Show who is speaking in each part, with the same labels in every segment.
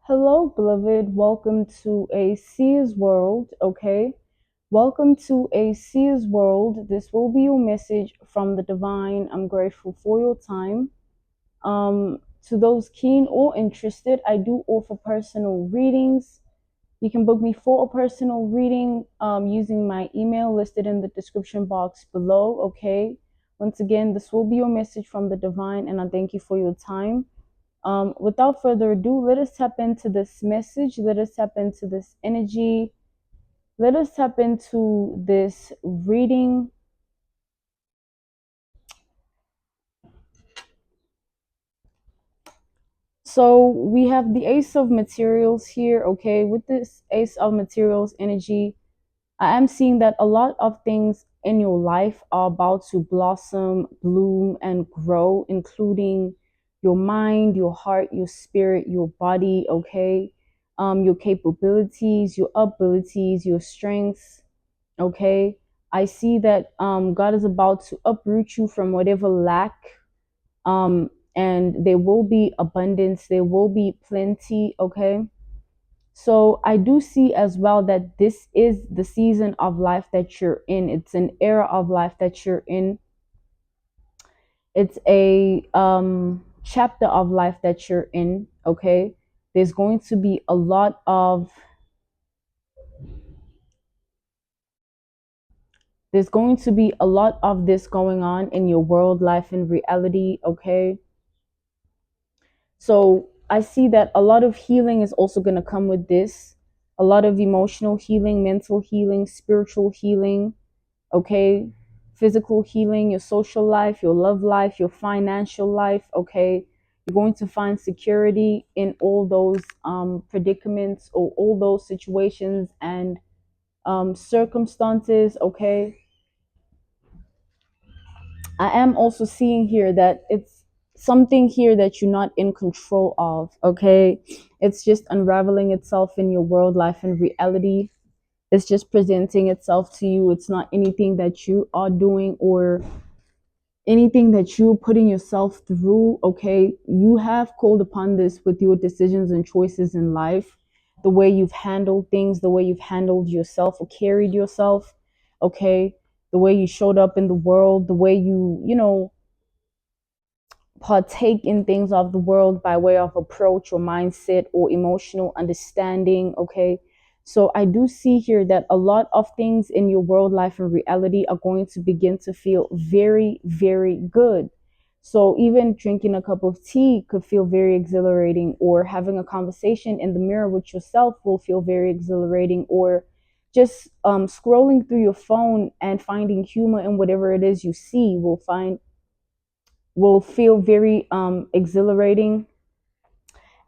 Speaker 1: Hello, beloved. Welcome to a seer's world. Okay. Welcome to a seer's world. This will be your message from the divine. I'm grateful for your time. To those keen or interested, I do offer personal readings. You can book me for a personal reading using my email listed in the description box below. Okay. Once again, this will be your message from the divine, and I thank you for your time. Without further ado, let us tap into this message. Let us tap into this energy. Let us tap into this reading. So we have the Ace of Materials here. Okay, with this Ace of Materials energy, I am seeing that a lot of things in your life are about to blossom, bloom, and grow, including your mind, your heart, your spirit, your body, okay? Your capabilities, your abilities, your strengths, okay? I see that God is about to uproot you from whatever lack, and there will be abundance, there will be plenty, okay? So I do see as well that this is the season of life that you're in. It's an era of life that you're in. It's a chapter of life that you're in. Okay. There's going to be a lot of this going on in your world, life, and reality. Okay. So I see that a lot of healing is also going to come with this. A lot of emotional healing, mental healing, spiritual healing, okay, physical healing, your social life, your love life, your financial life, okay. You're going to find security in all those predicaments or all those situations and circumstances, okay. I am also seeing here that it's something here that you're not in control of, okay. It's just unraveling itself in your world, life, and reality. It's just presenting itself to you. It's not anything that you are doing or anything that you're putting yourself through, okay. You have called upon this with your decisions and choices in life, the way you've handled things, the way you've handled yourself or carried yourself, okay, the way you showed up in the world, the way you partake in things of the world by way of approach or mindset or emotional understanding, okay. So I do see here that a lot of things in your world, life, and reality are going to begin to feel very, very good. So even drinking a cup of tea could feel very exhilarating, or having a conversation in the mirror with yourself will feel very exhilarating, or just scrolling through your phone and finding humor in whatever it is you see will feel very exhilarating,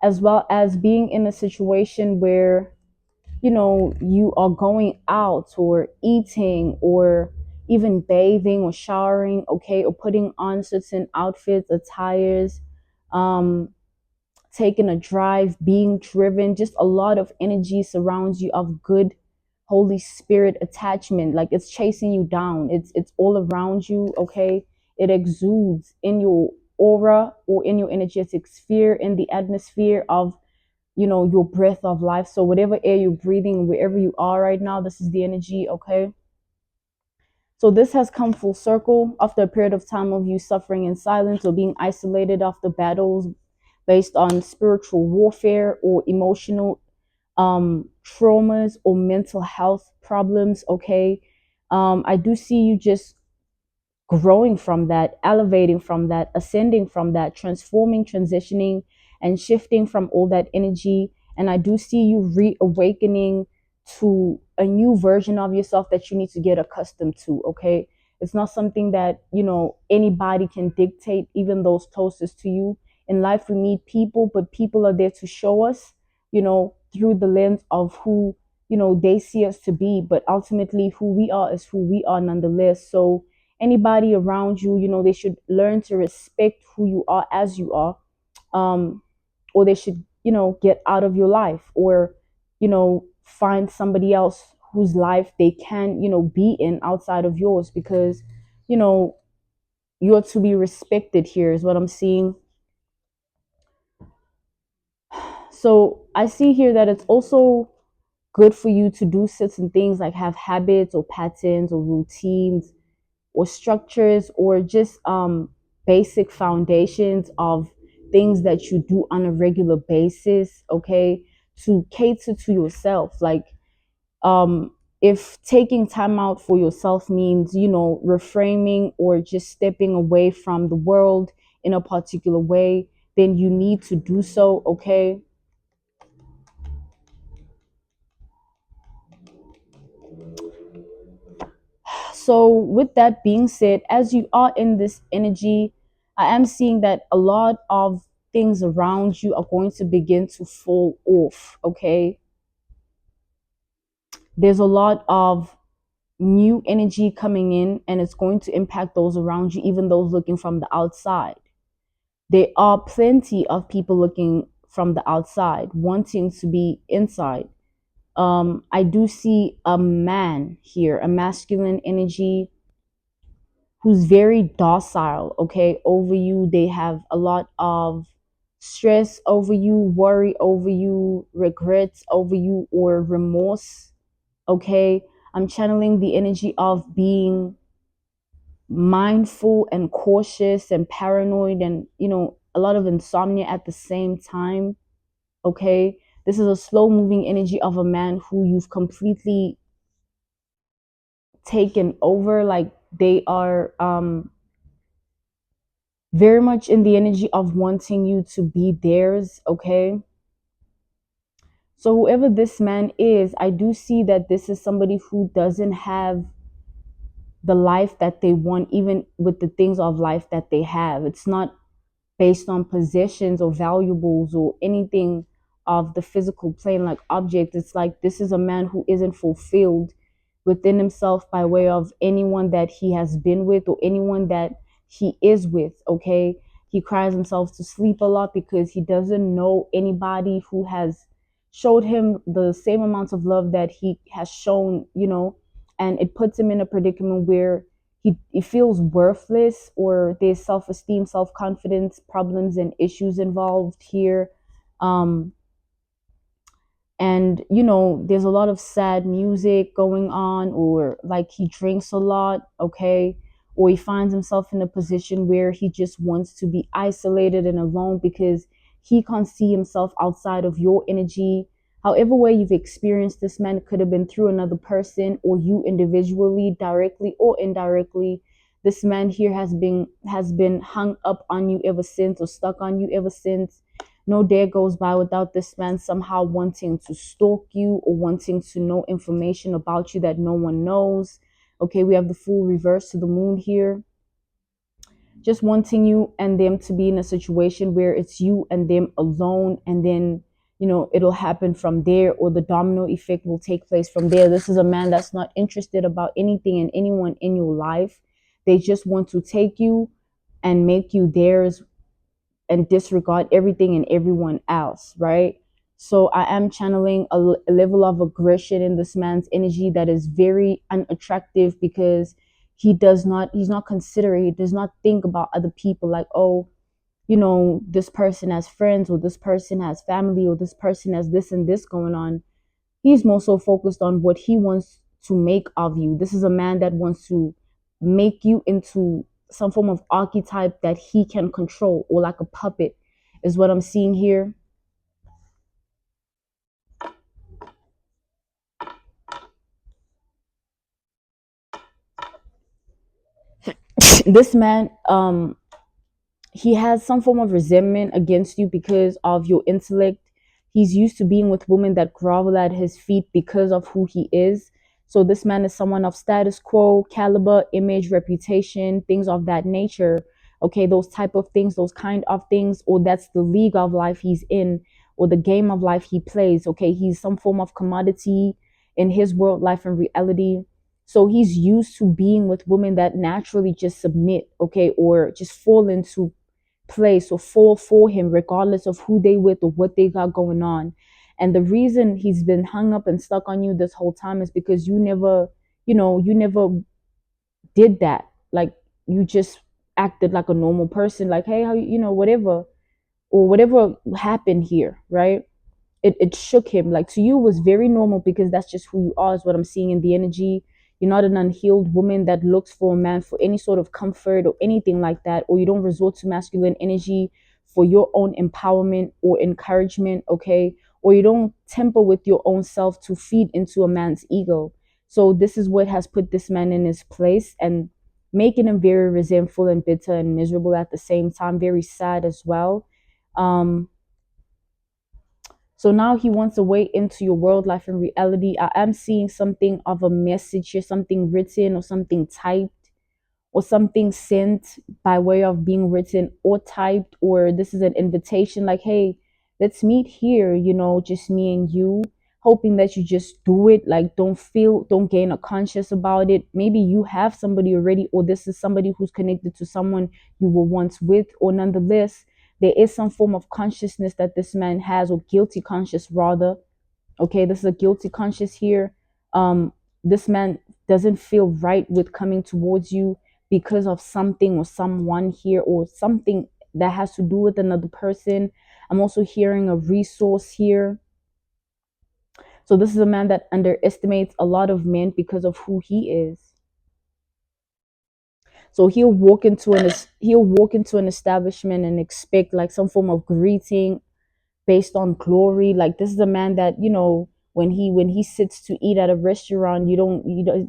Speaker 1: as well as being in a situation where you are going out or eating or even bathing or showering, okay, or putting on certain outfits, attires, um taking a drive, being driven. Just a lot of energy surrounds you of good Holy Spirit attachment. Like it's chasing you down. It's all around you, okay? It exudes in your aura or in your energetic sphere, in the atmosphere of your breath of life. So whatever air you're breathing, wherever you are right now, this is the energy, okay? So this has come full circle after a period of time of you suffering in silence or being isolated after battles based on spiritual warfare or emotional traumas or mental health problems, okay. I do see you just growing from that, elevating from that, ascending from that, transforming, transitioning, and shifting from all that energy. And I do see you reawakening to a new version of yourself that you need to get accustomed to, okay? It's not something that, anybody can dictate, even those closest to you. In life, we meet people, but people are there to show us, through the lens of who, they see us to be. But ultimately, who we are is who we are nonetheless. So, anybody around you, they should learn to respect who you are as you are, um, or they should, get out of your life, or, find somebody else whose life they can, be in outside of yours, because, you know, you're to be respected here, is what I'm seeing. So I see here that it's also good for you to do certain things like have habits or patterns or routines or structures or just basic foundations of things that you do on a regular basis, okay, to cater to yourself. Like if taking time out for yourself means, reframing or just stepping away from the world in a particular way, then you need to do so, okay? So, with that being said, as you are in this energy, I am seeing that a lot of things around you are going to begin to fall off, okay? There's a lot of new energy coming in, and it's going to impact those around you, even those looking from the outside. There are plenty of people looking from the outside, wanting to be inside. I do see a man here, a masculine energy who's very docile, okay, over you. They have a lot of stress over you, worry over you, regrets over you, or remorse, okay? I'm channeling the energy of being mindful and cautious and paranoid and, a lot of insomnia at the same time, okay? This is a slow moving energy of a man who you've completely taken over. Like they are very much in the energy of wanting you to be theirs, okay? So, whoever this man is, I do see that this is somebody who doesn't have the life that they want, even with the things of life that they have. It's not based on possessions or valuables or anything of the physical plane, like objects. It's like this is a man who isn't fulfilled within himself by way of anyone that he has been with or anyone that he is with, okay? He cries himself to sleep a lot because he doesn't know anybody who has showed him the same amounts of love that he has shown, and it puts him in a predicament where he feels worthless, or there's self-esteem, self-confidence problems and issues involved here. um and there's a lot of sad music going on, or like he drinks a lot, okay, or he finds himself in a position where he just wants to be isolated and alone because he can't see himself outside of your energy. However way you've experienced this man, could have been through another person or you individually, directly or indirectly. This man here has been hung up on you ever since, or stuck on you ever since. No day goes by without this man somehow wanting to stalk you or wanting to know information about you that no one knows. Okay, we have the full reverse to the moon here. Just wanting you and them to be in a situation where it's you and them alone, and then, it'll happen from there, or the domino effect will take place from there. This is a man that's not interested about anything and anyone in your life. They just want to take you and make you theirs and disregard everything and everyone else, right? So I am channeling a level of aggression in this man's energy that is very unattractive, because he's not considerate. He does not think about other people, like, oh, this person has friends, or this person has family, or this person has this and this going on. He's more so focused on what he wants to make of you. This is a man that wants to make you into some form of archetype that he can control, or like a puppet, is what I'm seeing here. This man, he has some form of resentment against you because of your intellect. He's used to being with women that grovel at his feet because of who he is. So this man is someone of status quo, caliber, image, reputation, things of that nature. Okay, those type of things, those kind of things, or that's the league of life he's in, or the game of life he plays. Okay, he's some form of commodity in his world, life, and reality. So he's used to being with women that naturally just submit, okay, or just fall into place or fall for him, regardless of who they with or what they got going on. And the reason he's been hung up and stuck on you this whole time is because you never did that. Like, you just acted like a normal person, like, hey, how, whatever, or whatever happened here, right? it shook him. Like to you it was very normal because that's just who you are, is what I'm seeing in the energy. You're not an unhealed woman that looks for a man for any sort of comfort or anything like that, or you don't resort to masculine energy for your own empowerment or encouragement, okay? Or you don't temper with your own self to feed into a man's ego. So this is what has put this man in his place and making him very resentful and bitter and miserable at the same time, very sad as well. um so now he wants a way into your world, life, and reality. I am seeing something of a message here, something written or something typed or something sent by way of being written or typed, or this is an invitation like, hey, let's meet here, just me and you, hoping that you just do it. Like, don't gain a conscious about it. Maybe you have somebody already, or this is somebody who's connected to someone you were once with, or nonetheless, there is some form of consciousness that this man has, or guilty conscious rather. Okay, this is a guilty conscience here. This man doesn't feel right with coming towards you because of something or someone here, or something that has to do with another person. I'm also hearing a resource here. So this is a man that underestimates a lot of men because of who he is. So he'll walk into an establishment and expect like some form of greeting based on glory. Like, this is a man that, when he sits to eat at a restaurant, he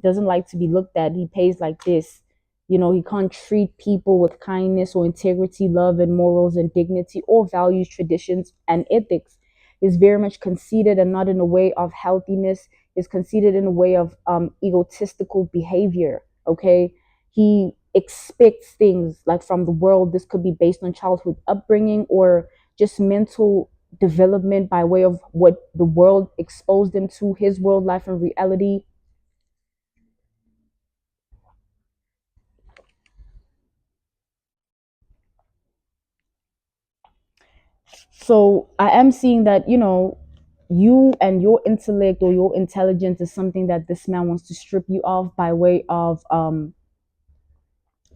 Speaker 1: doesn't like to be looked at. He pays like this. He can't treat people with kindness or integrity, love, and morals and dignity, or values, traditions, and ethics. Is very much conceited, and not in a way of healthiness. Is conceited in a way of egotistical behavior. Okay, he expects things like from the world. This could be based on childhood upbringing, or just mental development by way of what the world exposed him to, his world, life, and reality. So I am seeing that, you and your intellect or your intelligence is something that this man wants to strip you of by way of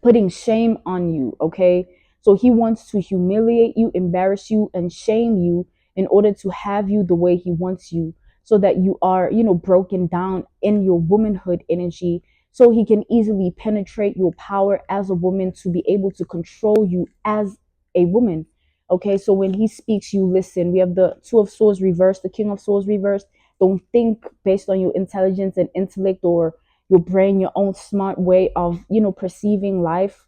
Speaker 1: putting shame on you, okay? So he wants to humiliate you, embarrass you, and shame you in order to have you the way he wants you, so that you are, broken down in your womanhood energy, so he can easily penetrate your power as a woman to be able to control you as a woman. Okay, so when he speaks, you listen. We have the Two of Swords reversed, the King of Swords reversed. Don't think based on your intelligence and intellect, or your brain, your own smart way of, perceiving life.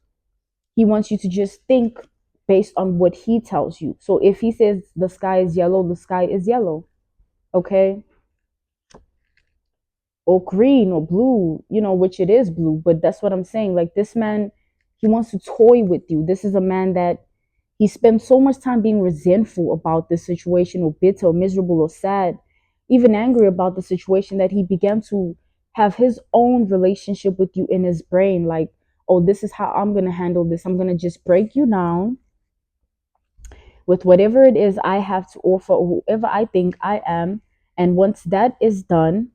Speaker 1: He wants you to just think based on what he tells you. So if he says the sky is yellow, the sky is yellow. Okay, or green or blue, which it is blue. But that's what I'm saying. Like, this man, he wants to toy with you. This is a man that he spends so much time being resentful about this situation, or bitter, or miserable, or sad, even angry about the situation, that he began to have his own relationship with you in his brain. Like, oh, this is how I'm going to handle this. I'm going to just break you down with whatever it is I have to offer, or whoever I think I am. And once that is done,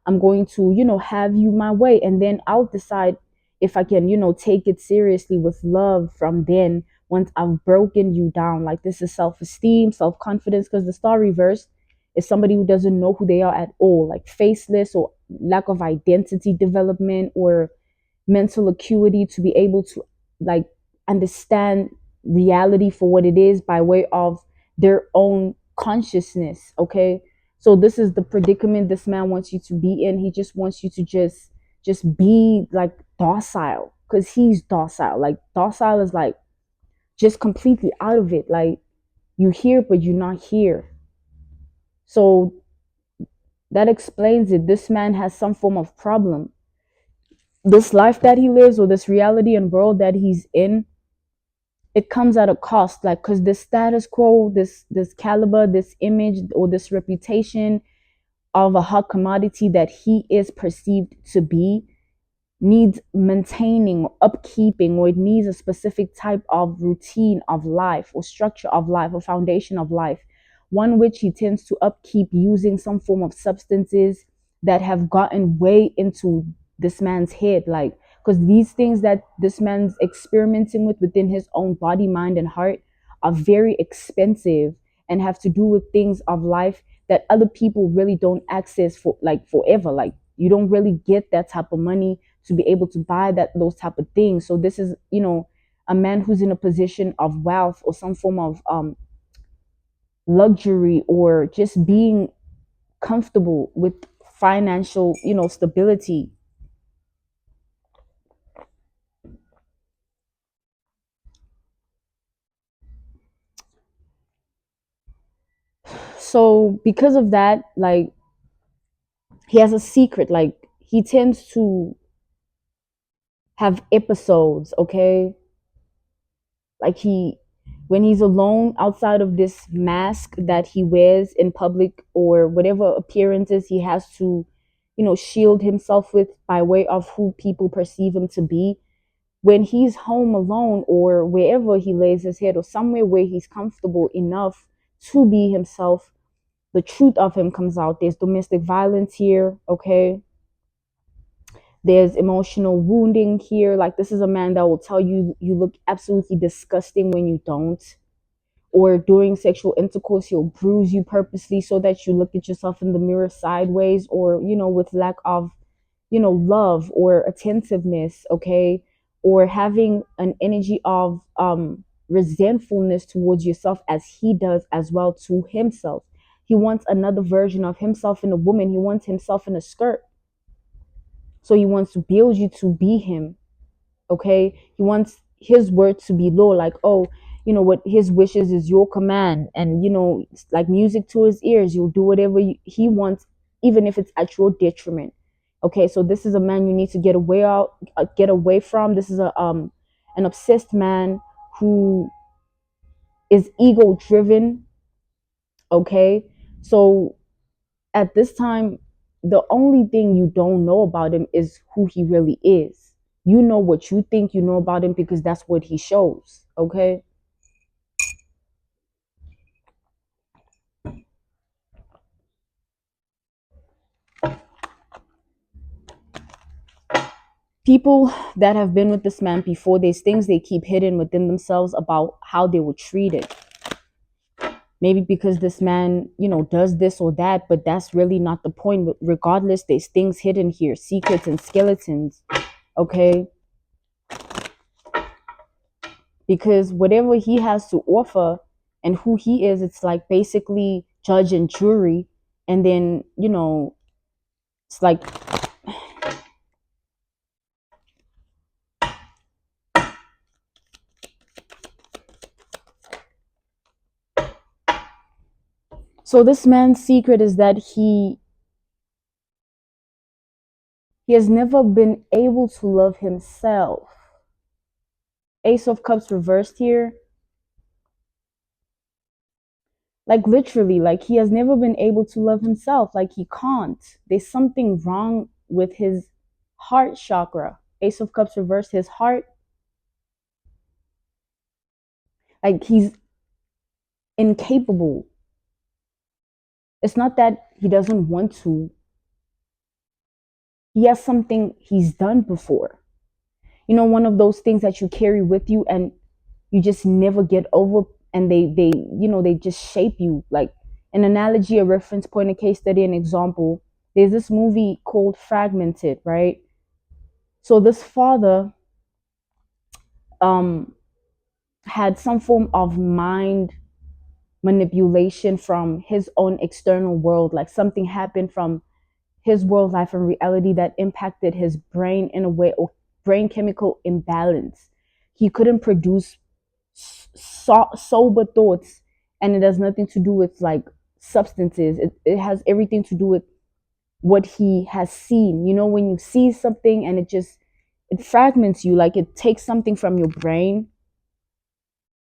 Speaker 1: I'm going to, have you my way, and then I'll decide if I can, take it seriously with love from then, once I've broken you down. Like, this is self-esteem, self-confidence, because the star reversed is somebody who doesn't know who they are at all, like faceless, or lack of identity development, or mental acuity to be able to, like, understand reality for what it is by way of their own consciousness. Okay, so this is the predicament this man wants you to be in. He just wants you to just be like docile, because he's docile. Like, docile is like just completely out of it. Like, you hear but you're not here. So that explains it. This man has some form of problem. This life that he lives, or this reality and world that he's in, it comes at a cost. Like, because this status quo, this caliber, this image, or this reputation of a hot commodity that he is perceived to be, needs maintaining or upkeeping, or it needs a specific type of routine of life, or structure of life, or foundation of life, one which he tends to upkeep using some form of substances that have gotten way into this man's head. Like, because these things that this man's experimenting with within his own body, mind, and heart are very expensive and have to do with things of life that other people really don't access for like forever. Like you don't really get that type of money to be able to buy that those type of things. So this is, a man who's in a position of wealth or some form of luxury, or just being comfortable with financial, stability. So because of that, like he has a secret. Like he tends to have episodes, okay? Like when he's alone outside of this mask that he wears in public or whatever appearances he has to, shield himself with by way of who people perceive him to be. When he's home alone or wherever he lays his head or somewhere where he's comfortable enough to be himself, the truth of him comes out. There's domestic violence here, okay? There's emotional wounding here. Like this is a man that will tell you you look absolutely disgusting when you don't. Or during sexual intercourse, he'll bruise you purposely so that you look at yourself in the mirror sideways, or, with lack of, love or attentiveness, okay? Or having an energy of resentfulness towards yourself as he does as well to himself. He wants another version of himself in a woman. He wants himself in a skirt. So he wants to build you to be him. Okay. He wants his word to be law, like, oh, what his wishes is your command. And, it's like music to his ears. You'll do whatever he wants, even if it's at your detriment. Okay. So this is a man you need to get away from. This is an obsessed man who is ego driven. Okay. So at this time, the only thing you don't know about him is who he really is. You know what you think you know about him because that's what he shows. Okay. People that have been with this man before, there's things they keep hidden within themselves about how they were treated. Maybe because this man, does this or that, but that's really not the point. Regardless, there's things hidden here, secrets and skeletons. Okay. Because whatever he has to offer and who he is, it's like basically judge and jury. And then, it's like, so this man's secret is that he has never been able to love himself. Ace of Cups reversed here. Like literally, like he has never been able to love himself. Like he can't. There's something wrong with his heart chakra. Ace of Cups reversed, his heart. Like he's incapable. It's not that he doesn't want to. He has something he's done before. One of those things that you carry with you and you just never get over, and they just shape you. Like an analogy, a reference point, a case study, an example. There's this movie called Fragmented, right? So this father um had some form of mind manipulation from his own external world. Like something happened from his world life and reality that impacted his brain in a way, or brain chemical imbalance. He couldn't produce sober thoughts, and it has nothing to do with like substances. It has everything to do with what he has seen. When you see something and it fragments you, like it takes something from your brain,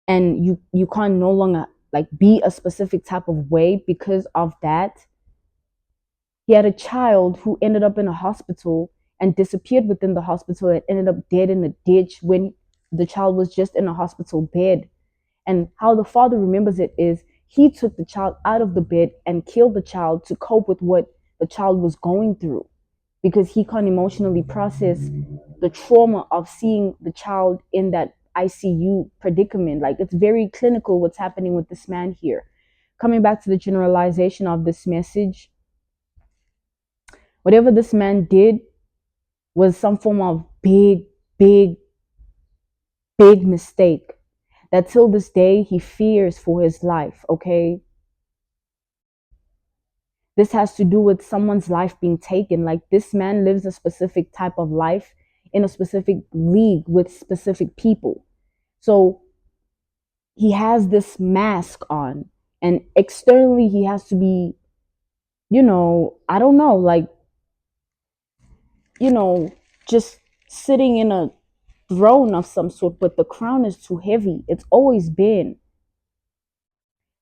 Speaker 1: and you can't no longer like be a specific type of way because of that. He had a child who ended up in a hospital and disappeared within the hospital and ended up dead in a ditch when the child was just in a hospital bed. And how the father remembers it is he took the child out of the bed and killed the child to cope with what the child was going through, because he can't emotionally process the trauma of seeing the child in that ICU predicament. Like it's very clinical what's happening with this man here. Coming back to the generalization of this message, whatever this man did was some form of big, big mistake that till this day he fears for his life, okay? This has to do with someone's life being taken. Like this man lives a specific type of life in a specific league with specific people. So he has this mask on, and externally he has to be, I don't know, like, you know, just sitting in a throne of some sort, but the crown is too heavy. It's always been.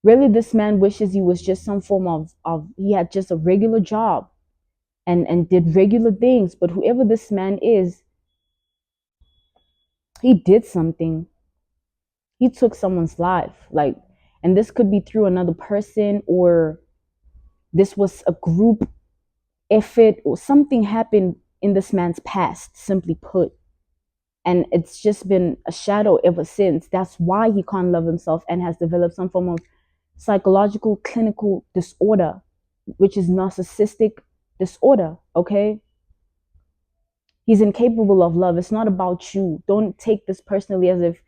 Speaker 1: Really, this man wishes he was just some form of he had just a regular job and did regular things. But whoever this man is, he did something. He took someone's life. Like, and this could be through another person, or this was a group effort, or something happened in this man's past, simply put. And it's just been a shadow ever since. That's why he can't love himself and has developed some form of psychological clinical disorder, which is narcissistic disorder. Okay, he's incapable of love. It's not about you. Don't take this personally as if,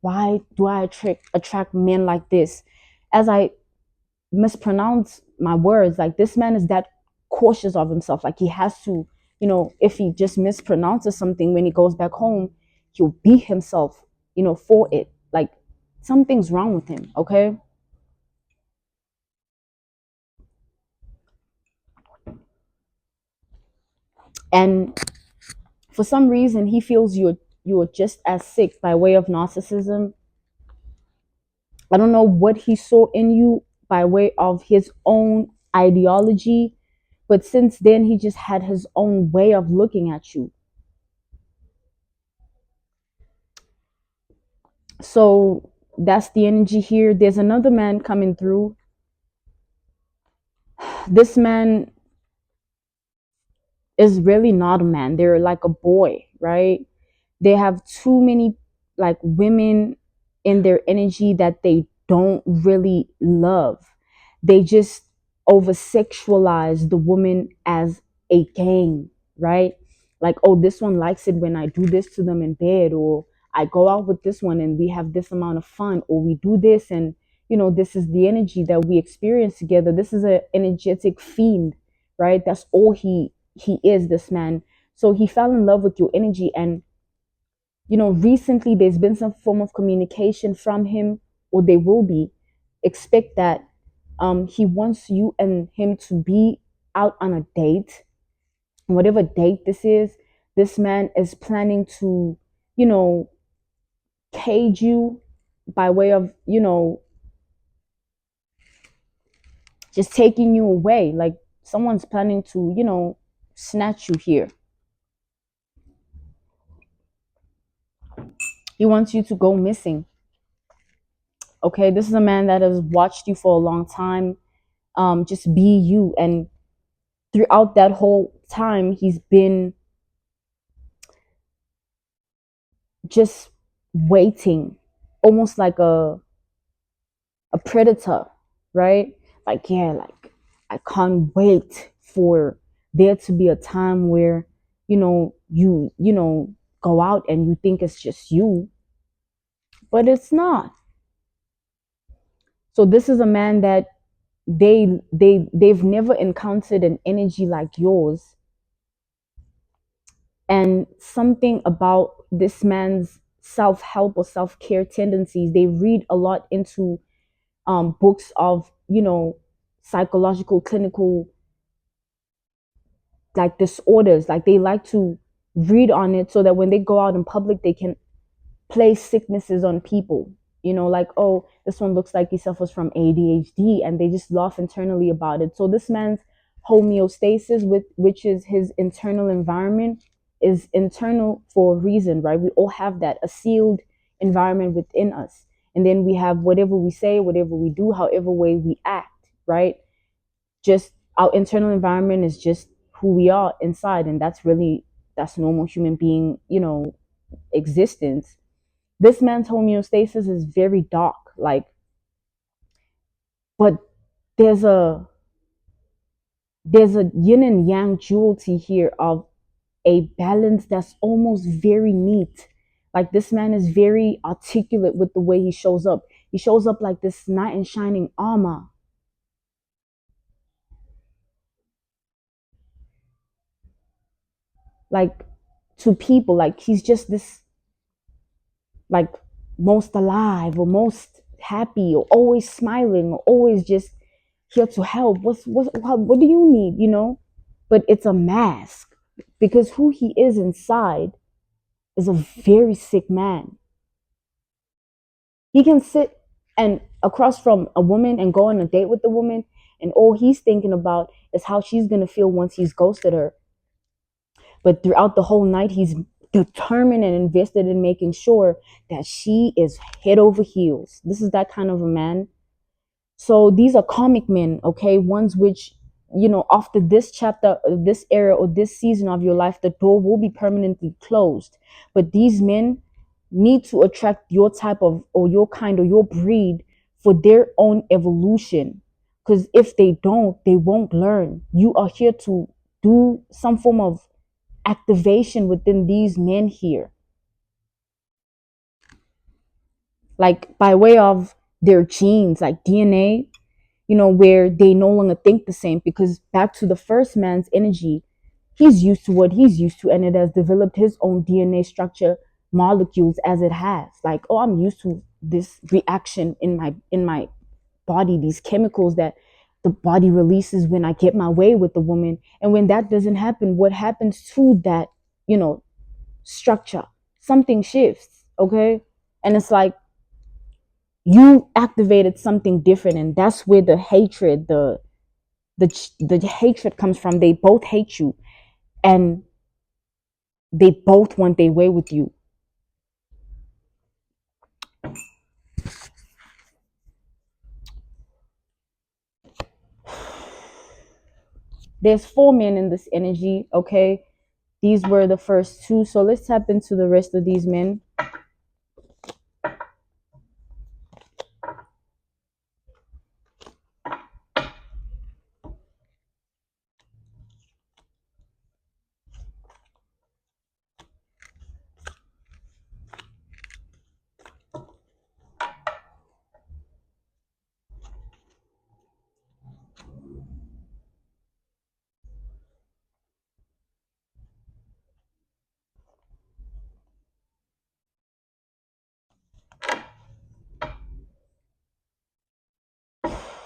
Speaker 1: why do I attract men like this? As I mispronounce my words, like this man is that cautious of himself. Like he has to, if he just mispronounces something when he goes back home, he'll beat himself, for it. Like something's wrong with him. Okay. And for some reason he feels you're just as sick by way of narcissism. I don't know what he saw in you by way of his own ideology, but since then he just had his own way of looking at you. So that's the energy here. There's another man coming through. This man is really not a man. They're like a boy, right? They have too many like women in their energy that they don't really love. They just over sexualize the woman as a game, right? Like, oh, this one likes it when I do this to them in bed, or I go out with this one and we have this amount of fun, or we do this and this is the energy that we experience together. This is an energetic fiend, right? That's all he is, this man. So he fell in love with your energy, and recently there's been some form of communication from him, or there will be. Expect that. He wants you and him to be out on a date, whatever date this is. This man is planning to, you know, cage you by way of, just taking you away. Like someone's planning to, snatch you here. He wants you to go missing. Okay, this is a man that has watched you for a long time. Just be you, and throughout that whole time, he's been just waiting, almost like a predator, right? Like, yeah, like I can't wait for there to be a time where you go out and you think it's just you, but it's not. So this is a man that they've never encountered an energy like yours. And something about this man's self-help or self-care tendencies, they read a lot into books of psychological clinical like disorders. Like they like to read on it so that when they go out in public they can place sicknesses on people. Like, oh, this one looks like he suffers from ADHD, and they just laugh internally about it. So this man's homeostasis, with which is his internal environment, is internal for a reason, right? We all have that, a sealed environment within us. And then we have whatever we say, whatever we do, however way we act, right? Just our internal environment is just who we are inside, and that's normal human being, existence. This man's homeostasis is very dark, like, but there's a there's a yin and yang duality here of a balance that's almost very neat. Like this man is very articulate with the way he shows up. He shows up like this knight in shining armor, like to people, like he's just this, like most alive or most happy or always smiling or always just here to help. What do you need, you know? But it's a mask because who he is inside is a very sick man. He can sit and across from a woman and go on a date with the woman, and all he's thinking about is how she's gonna feel once he's ghosted her. But throughout the whole night, he's determined and invested in making sure that she is head over heels. This is that kind of a man. So these are comic men, okay? Ones which, you know, after this chapter, this era, or this season of your life, the door will be permanently closed. But these men need to attract your type of, or your kind, or your breed for their own evolution. Because if they don't, they won't learn. You are here to do some form of activation within these men here, like by way of their genes, like DNA, you know, where they no longer think the same. Because back to the first man's energy, he's used to what he's used to, and it has developed his own DNA structure molecules as it has. Like, oh, I'm used to this reaction in my body, these chemicals that the body releases when I get my way with the woman. And when that doesn't happen, what happens to that, you know, structure? Something shifts, okay? And it's like you activated something different, and that's where the hatred, the hatred comes from. They both hate you, and they both want their way with you. There's four men in this energy, okay? These were the first two. So let's tap into the rest of these men.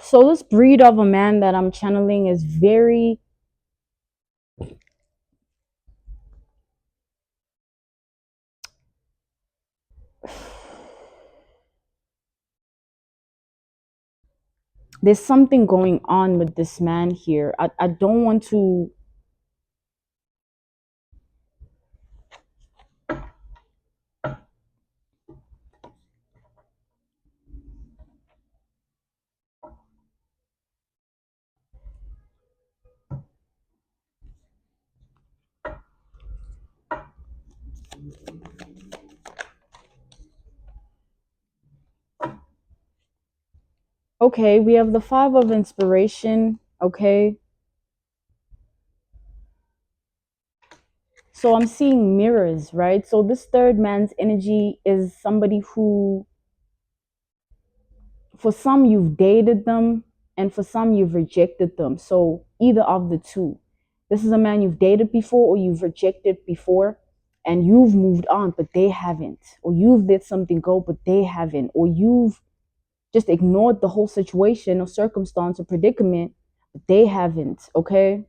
Speaker 1: So this breed of a man that I'm channeling is very, there's something going on with this man here. I don't want to. Okay, we have the five of inspiration, okay? So I'm seeing mirrors, right? So this third man's energy is somebody who, for some, you've dated them, and for some, you've rejected them. So either of the two. This is a man you've dated before, or you've rejected before, and you've moved on, but they haven't. Or you've let something go, but they haven't. Or you've just ignored the whole situation or circumstance or predicament, but they haven't, okay?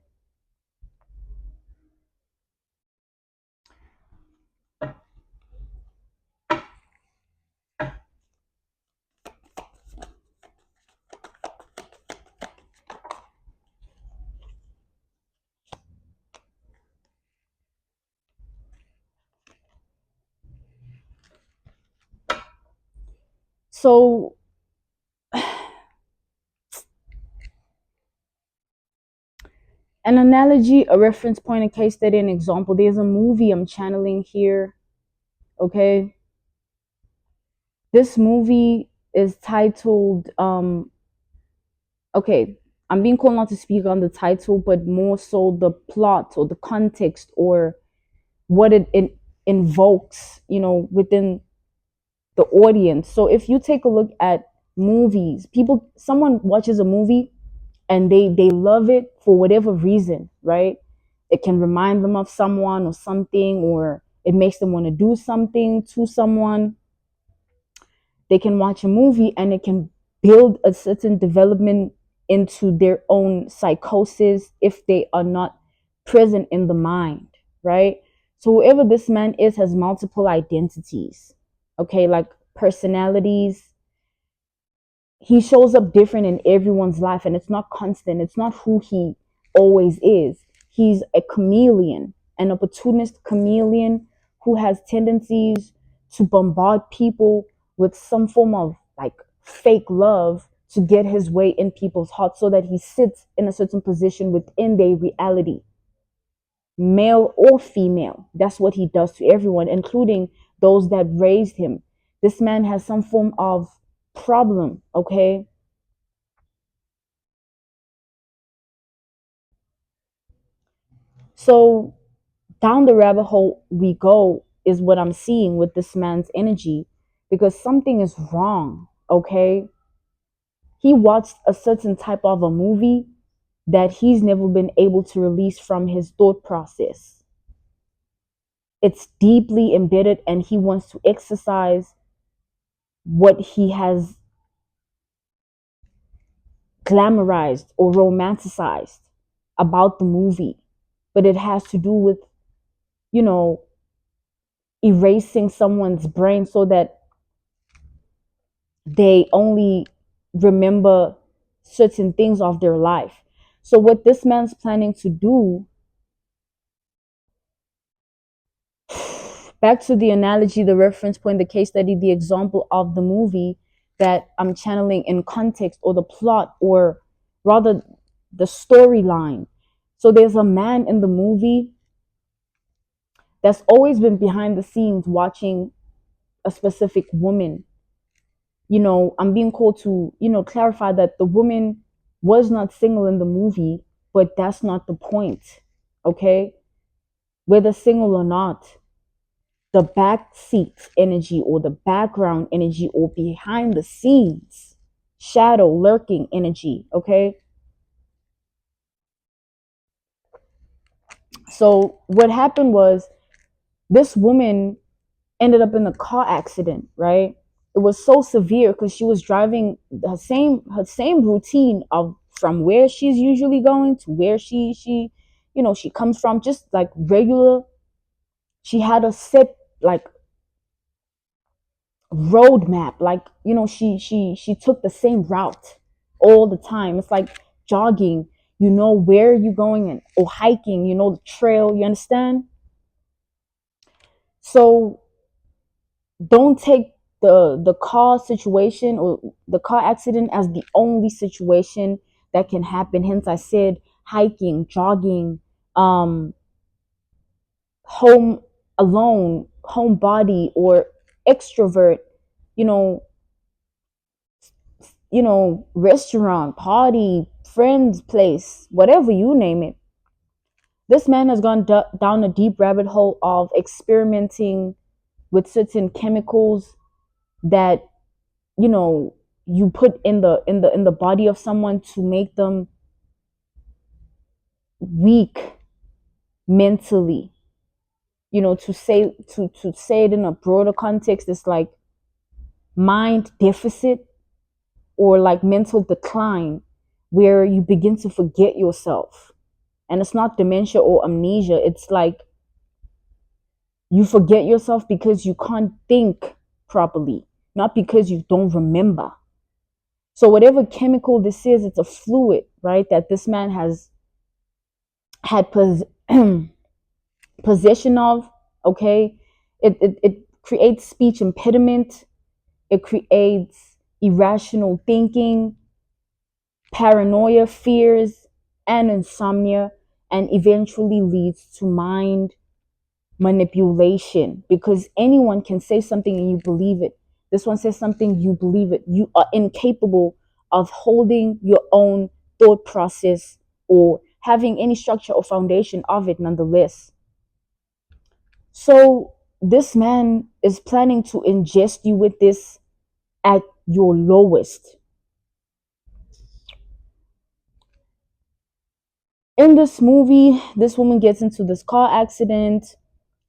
Speaker 1: So an analogy, a reference point, a case study, an example. There's a movie I'm channeling here, okay? This movie is titled okay, I'm being called not to speak on the title, but more so the plot or the context or what it invokes, within the audience. So if you take a look at movies, someone watches a movie and they love it for whatever reason, right? It can remind them of someone or something, or it makes them want to do something to someone. They can watch a movie and it can build a certain development into their own psychosis if they are not present in the mind, right? So whoever this man is has multiple identities, okay, like personalities. He shows up different in everyone's life, and it's not constant. It's not who he always is. He's a chameleon, an opportunist chameleon who has tendencies to bombard people with some form of like fake love to get his way in people's hearts so that he sits in a certain position within their reality, male or female. That's what he does to everyone, including those that raised him. This man has some form of problem, okay? So down the rabbit hole we go is what I'm seeing with this man's energy, because something is wrong, okay? He watched a certain type of a movie that he's never been able to release from his thought process. It's deeply embedded and he wants to exercise what he has glamorized or romanticized about the movie. But it has to do with, you know, erasing someone's brain so that they only remember certain things of their life. So what this man's planning to do, back to the analogy, the reference point, the case study, the example of the movie that I'm channeling in context, or the plot, or rather the storyline. So there's a man in the movie that's always been behind the scenes watching a specific woman. I'm being called to, clarify that the woman was not single in the movie, but that's not the point. Okay? Whether single or not, the backseat energy or the background energy or behind the scenes, shadow lurking energy. Okay? So what happened was this woman ended up in a car accident, right? It was so severe because she was driving her same routine of from where she's usually going to where she comes from, just like regular. She had a set like roadmap, like she took the same route all the time. It's like jogging, where you're going, and or hiking, the trail, you understand? So don't take the car situation or the car accident as the only situation that can happen. Hence I said hiking, jogging, um home alone, homebody, or extrovert, you know restaurant, party, friend's place, whatever you name it. This man has gone down a deep rabbit hole of experimenting with certain chemicals that you know you put in the body of someone to make them weak mentally. To say it in a broader context, it's like mind deficit or like mental decline, where you begin to forget yourself. And it's not dementia or amnesia, it's like you forget yourself because you can't think properly, not because you don't remember. So whatever chemical this is, it's a fluid, right? That this man has had possession of. Okay, it creates speech impediment. It creates irrational thinking, paranoia, fears, and insomnia, and eventually leads to mind manipulation, because anyone can say something and you believe it. This one says something, you believe it. You are incapable of holding your own thought process or having any structure or foundation of it nonetheless. So this man is planning to ingest you with this at your lowest. In this movie, this woman gets into this car accident.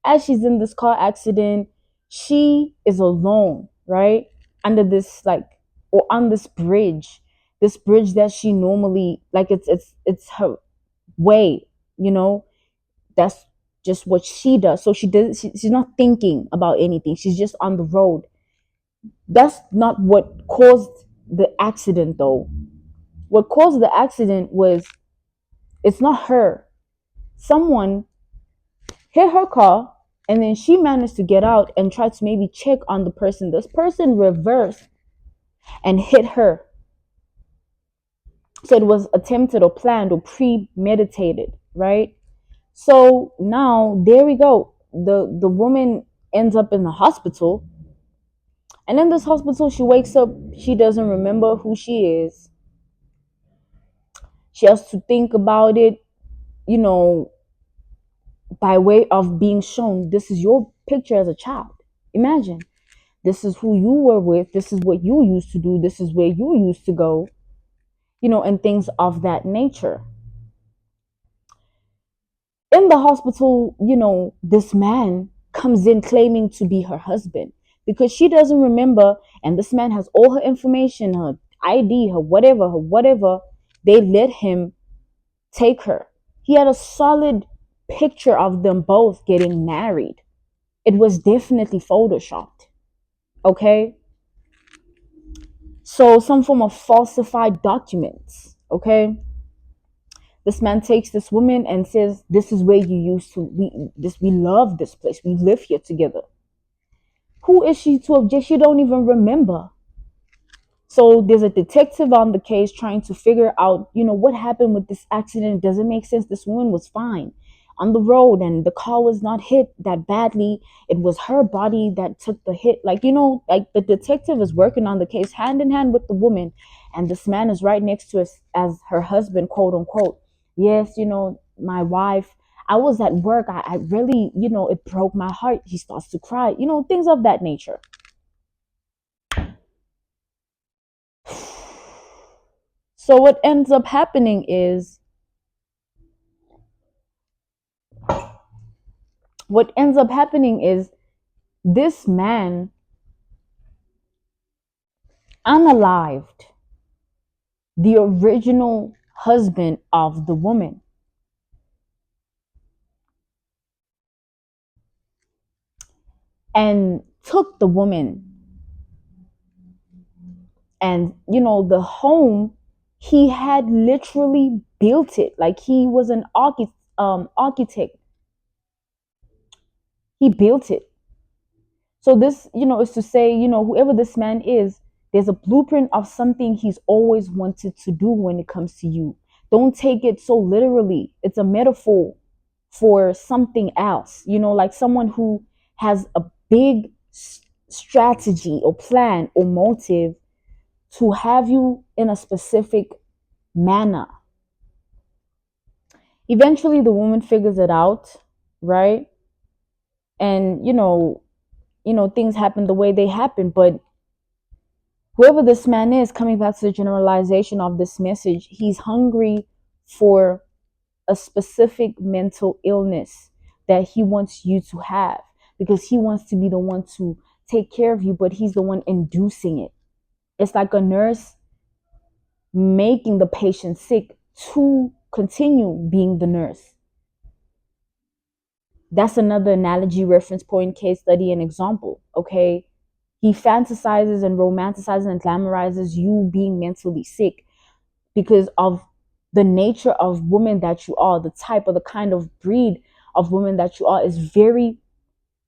Speaker 1: As she's in this car accident, she is alone, right? Under this like or on this bridge that she normally like it's her way, you know, that's just what she does. So she's not thinking about anything. She's just on the road. That's not what caused the accident though. What caused the accident was it's not her. Someone hit her car and then she managed to get out and try to maybe check on the person. This person reversed and hit her. So it was attempted or planned or premeditated, right? So now there we go. The woman ends up in the hospital. And in this hospital, she wakes up, she doesn't remember who she is. She has to think about it, you know, by way of being shown this is your picture as a child. Imagine this is who you were with, this is what you used to do, this is where you used to go, you know, and things of that nature. In the hospital, you know, this man comes in claiming to be her husband because she doesn't remember, and this man has all her information, her ID, her whatever. They let him take her. He had a solid picture of them both getting married. It was definitely photoshopped. Okay. So some form of falsified documents. Okay. This man takes this woman and says, "This is where you used to. We love this place. We live here together." Who is she to object? She don't even remember. So there's a detective on the case trying to figure out, you know, what happened with this accident. Does it make sense? This woman was fine on the road and the car was not hit that badly. It was her body that took the hit. Like, you know, like the detective is working on the case hand in hand with the woman. And this man is right next to us as her husband, quote unquote. Yes, you know, my wife, I was at work. I really, you know, it broke my heart. He starts to cry, you know, things of that nature. So what ends up happening is this man unalived the original husband of the woman and took the woman, and you know the home, he had literally built it like he was an architect. He built it. So this, you know, is to say, you know, whoever this man is, there's a blueprint of something he's always wanted to do when it comes to you. Don't take it so literally. It's a metaphor for something else, you know, like someone who has a big strategy or plan or motive to have you in a specific manner. Eventually, the woman figures it out, right? And, things happen the way they happen, but whoever this man is, coming back to the generalization of this message, he's hungry for a specific mental illness that he wants you to have because he wants to be the one to take care of you, but he's the one inducing it. It's like a nurse making the patient sick to continue being the nurse. That's another analogy, reference point, case study, and example. Okay. He fantasizes and romanticizes and glamorizes you being mentally sick because of the nature of woman that you are, the type or the kind of breed of woman that you are is very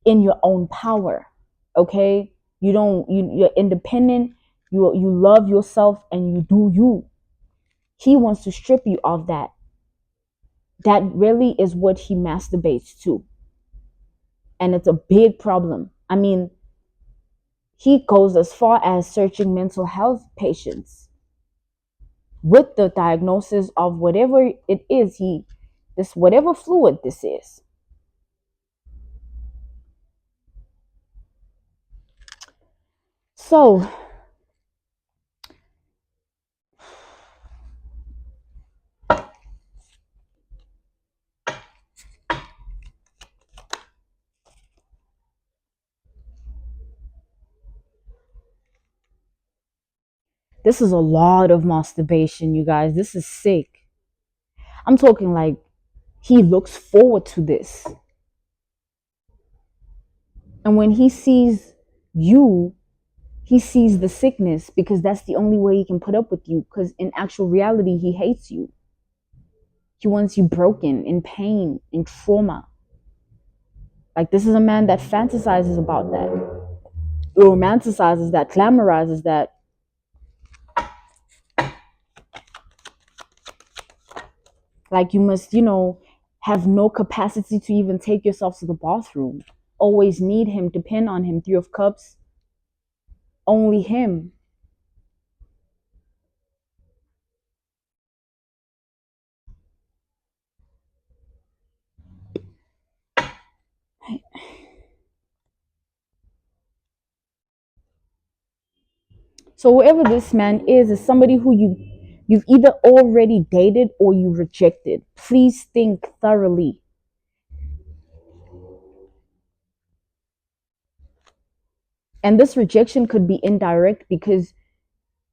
Speaker 1: in your own power. Okay. You're independent, you love yourself and you do you. He wants to strip you of that. That really is what he masturbates to. And it's a big problem. I mean, He goes as far as searching mental health patients with the diagnosis of whatever it is this whatever fluid this is. So this is a lot of masturbation, you guys. This is sick. I'm talking like he looks forward to this. And when he sees you, he sees the sickness because that's the only way he can put up with you. Because in actual reality, he hates you. He wants you broken, in pain, in trauma. Like, this is a man that fantasizes about that, romanticizes that, glamorizes that. Like, you must, have no capacity to even take yourself to the bathroom. Always need him, depend on him. Three of Cups, only him. So whoever this man is somebody who you've either already dated or you rejected. Please think thoroughly. And this rejection could be indirect because,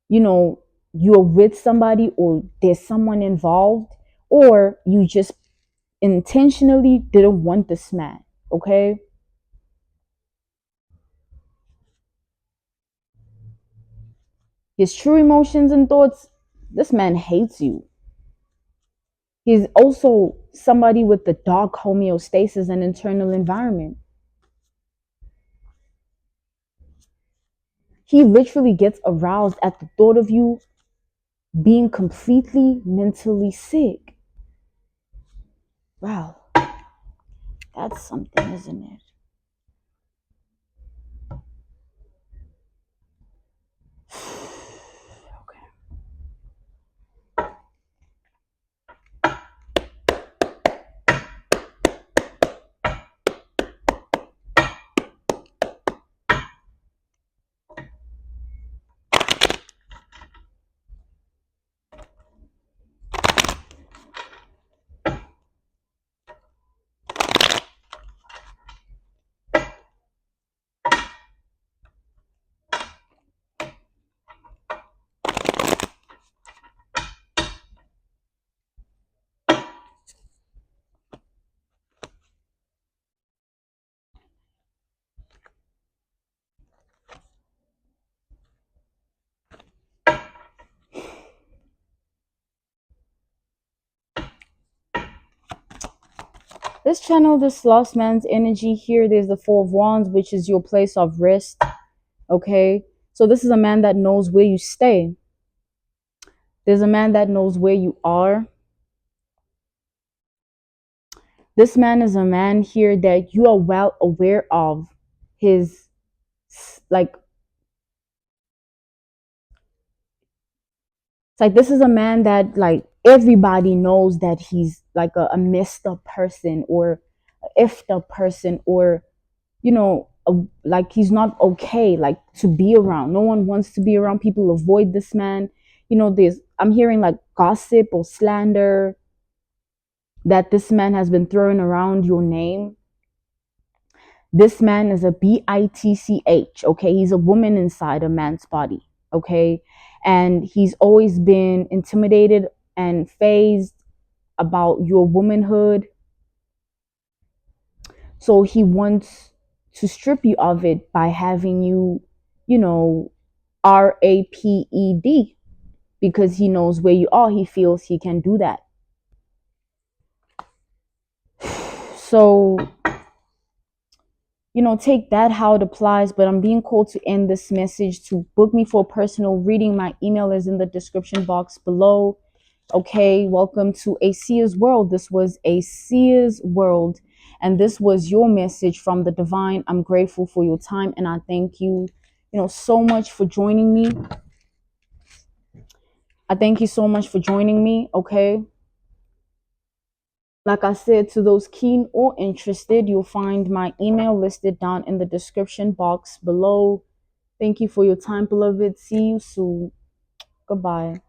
Speaker 1: you're with somebody or there's someone involved, or you just intentionally didn't want this man. Okay. His true emotions and thoughts, this man hates you. He's also somebody with the dark homeostasis and internal environment. He literally gets aroused at the thought of you being completely mentally sick. Wow, that's something, isn't it? Okay. Let's channel this lost man's energy here. There's the Four of Wands, which is your place of rest. Okay. So this is a man that knows where you stay. There's a man that knows where you are. This man is a man here that you are well aware of his, like, it's like this is a man that, like, everybody knows that he's like a messed up person or a effed up person, or like he's not okay, like, to be around. No one wants to be around. People avoid this man. I'm hearing like gossip or slander that this man has been throwing around your name. This man is a bitch. Okay, he's a woman inside a man's body. Okay, and he's always been intimidated and phased about your womanhood. So he wants to strip you of it by having you, raped, because he knows where you are. He feels he can do that. So, take that how it applies. But I'm being called to end this message. To book me for a personal reading, my email is in the description box below. Okay, welcome to A Seer's World. This was A Seer's World, and this was your message from the divine. I'm grateful for your time, and I thank you. so much for joining me. I thank you so much for joining me. Okay. Like I said, to those keen or interested, you'll find my email listed down in the description box below. Thank you for your time, beloved. See you soon. Goodbye.